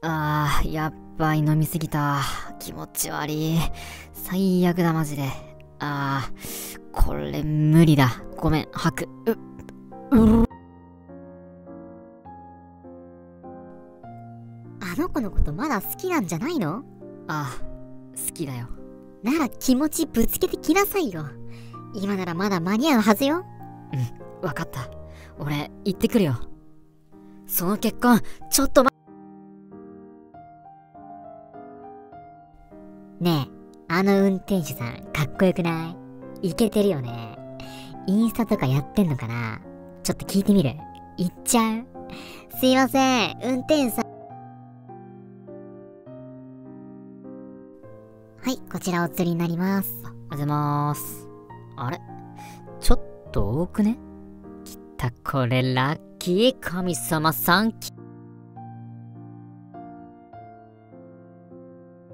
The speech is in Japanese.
やっばい飲みすぎた。気持ち悪い。最悪だマジで。これ無理だ。ごめん、吐く。あの子のことまだ好きなんじゃないの？好きだよ。なら気持ちぶつけてきなさいよ。今ならまだ間に合うはずよ。わかった。俺、行ってくるよ。その結婚、ちょっとねえ、あの運転手さんかっこよくない？イケてるよね。インスタとかやってんのかな？ちょっと聞いてみる？行っちゃう？すいません、運転手さん。はい、こちらお釣りになります。ありがとうございます。あれちょっと多くね？きた、これラッキー。神様サンキュー。